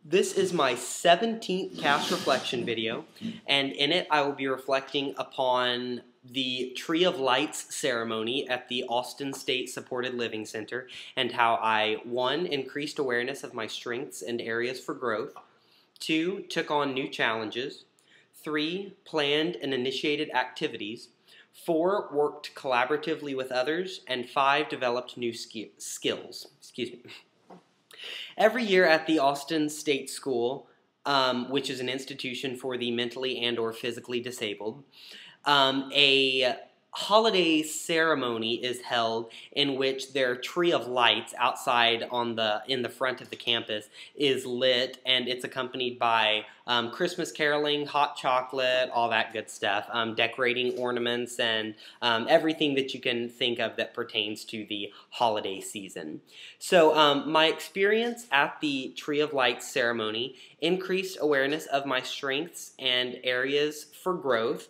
This is my 17th cast reflection video, and in it I will be reflecting upon the Tree of Lights ceremony at the Austin State Supported Living Center and how I, 1, increased awareness of my strengths and areas for growth, 2, took on new challenges, 3, planned and initiated activities, 4, worked collaboratively with others, and 5, developed new skills. Every year at the Austin State School, which is an institution for the mentally and or physically disabled, a holiday ceremony is held in which their tree of lights outside in the front of the campus is lit, and it's accompanied by Christmas caroling, hot chocolate, all that good stuff, decorating ornaments, and everything that you can think of that pertains to the holiday season. So my experience at the Tree of Lights ceremony increased awareness of my strengths and areas for growth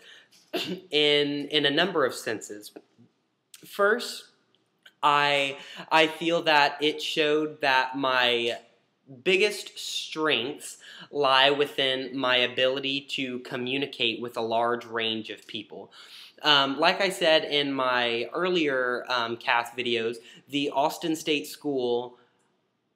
in a number of senses. First, I feel that it showed that my biggest strengths lie within my ability to communicate with a large range of people. Like I said in my earlier cast videos, the Austin State School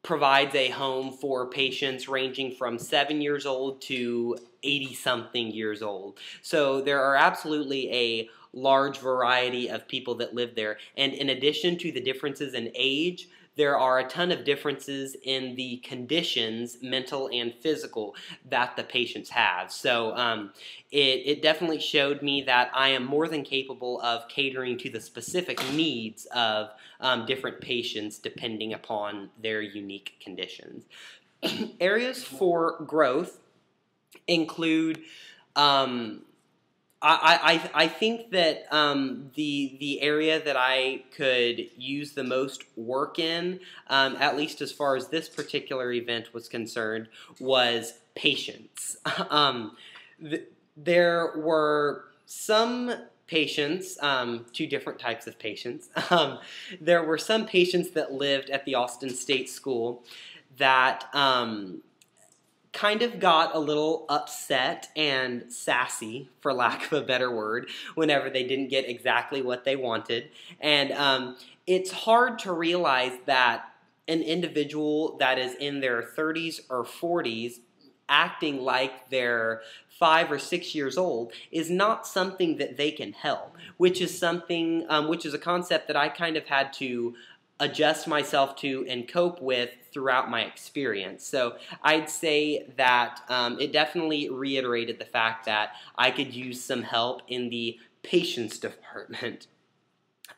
provides a home for patients ranging from 7 years old to 80-something years old. So there are absolutely a large variety of people that live there. And in addition to the differences in age, there are a ton of differences in the conditions, mental and physical, that the patients have. So it definitely showed me that I am more than capable of catering to the specific needs of different patients depending upon their unique conditions. Areas for growth include I think that the area that I could use the most work in, at least as far as this particular event was concerned, was patience. There were some patients, two different types of patients. There were some patients that lived at the Austin State School that kind of got a little upset and sassy, for lack of a better word, whenever they didn't get exactly what they wanted. And it's hard to realize that an individual that is in their 30s or 40s acting like they're 5 or 6 years old is not something that they can help, which is something, which is a concept that I kind of had to adjust myself to and cope with throughout my experience. So I'd say that it definitely reiterated the fact that I could use some help in the patience department.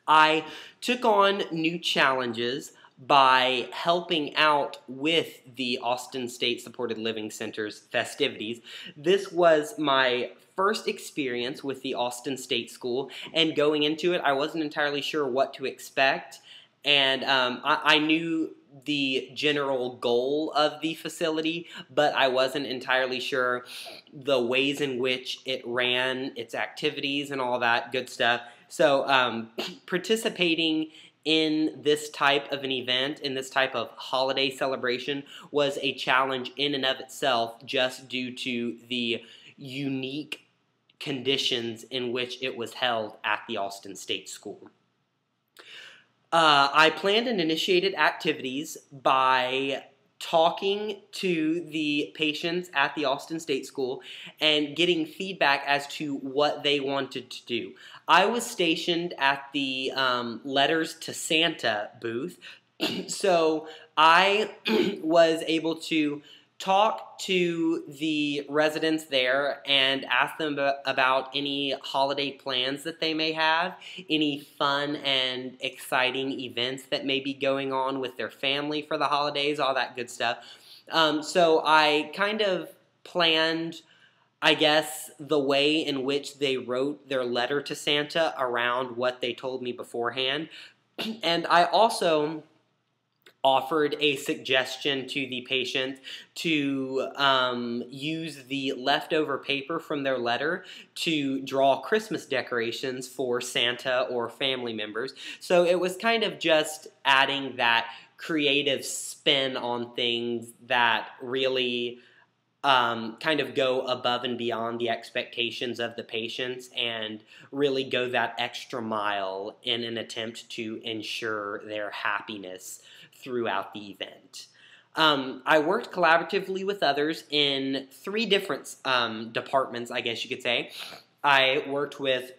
I took on new challenges by helping out with the Austin State Supported Living Center's festivities. This was my first experience with the Austin State School, and going into it, I wasn't entirely sure what to expect. And I knew the general goal of the facility, but I wasn't entirely sure the ways in which it ran, its activities, and all that good stuff. So participating in this type of an event, in this type of holiday celebration, was a challenge in and of itself, just due to the unique conditions in which it was held at the Austin State School. I planned and initiated activities by talking to the patients at the Austin State School and getting feedback as to what they wanted to do. I was stationed at the Letters to Santa booth, so I was able to talk to the residents there and ask them about any holiday plans that they may have, any fun and exciting events that may be going on with their family for the holidays, all that good stuff. So I kind of planned, I guess, the way in which they wrote their letter to Santa around what they told me beforehand. And I also offered a suggestion to the patient to use the leftover paper from their letter to draw Christmas decorations for Santa or family members. So it was kind of just adding that creative spin on things that really kind of go above and beyond the expectations of the patients and really go that extra mile in an attempt to ensure their happiness throughout the event. I worked collaboratively with others in 3 different departments, I guess you could say. I worked with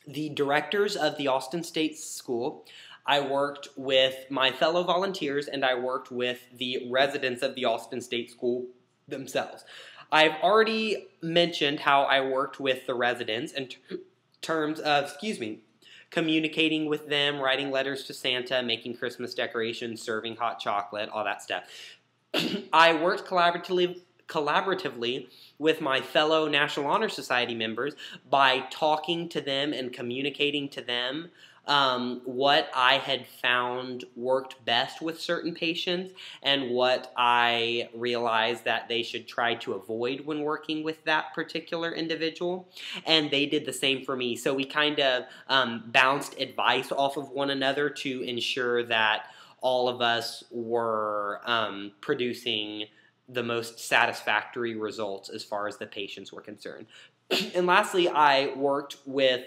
the directors of the Austin State School. I worked with my fellow volunteers, and I worked with the residents of the Austin State School themselves. I've already mentioned how I worked with the residents in terms of, communicating with them, writing letters to Santa, making Christmas decorations, serving hot chocolate, all that stuff. I worked collaboratively with my fellow National Honor Society members by talking to them and communicating to them what I had found worked best with certain patients and what I realized that they should try to avoid when working with that particular individual. And they did the same for me. So we kind of bounced advice off of one another to ensure that all of us were producing the most satisfactory results as far as the patients were concerned. And lastly, I worked with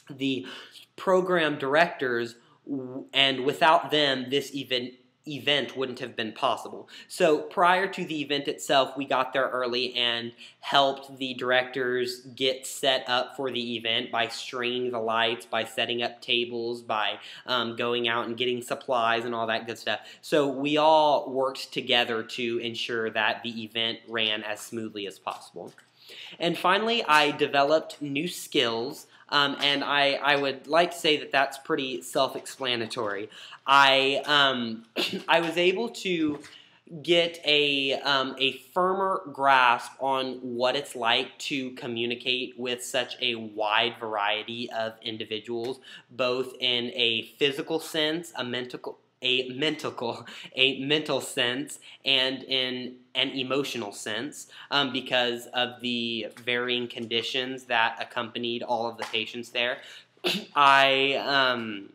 the program directors, and without them, this event wouldn't have been possible. So prior to the event itself, we got there early and helped the directors get set up for the event by stringing the lights, by setting up tables, by going out and getting supplies and all that good stuff. So we all worked together to ensure that the event ran as smoothly as possible. And finally, I developed new skills, and I would like to say that that's pretty self-explanatory. I was able to get a firmer grasp on what it's like to communicate with such a wide variety of individuals, both in a physical sense, a mental sense, and in an emotional sense, because of the varying conditions that accompanied all of the patients there. I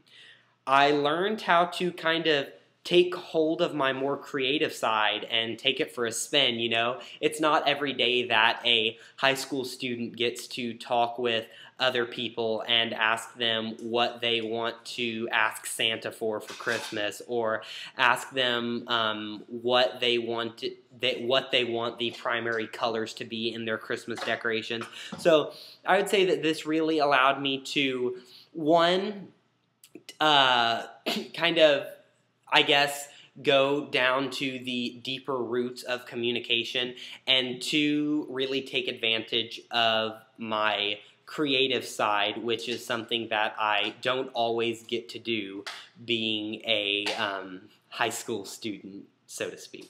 learned how to kind of take hold of my more creative side and take it for a spin, you know. It's not every day that a high school student gets to talk with other people and ask them what they want to ask Santa for Christmas, or ask them what they want the primary colors to be in their Christmas decorations. So I would say that this really allowed me to, one, kind of, I guess, go down to the deeper roots of communication, and two, really take advantage of my creative side, which is something that I don't always get to do being a high school student, so to speak.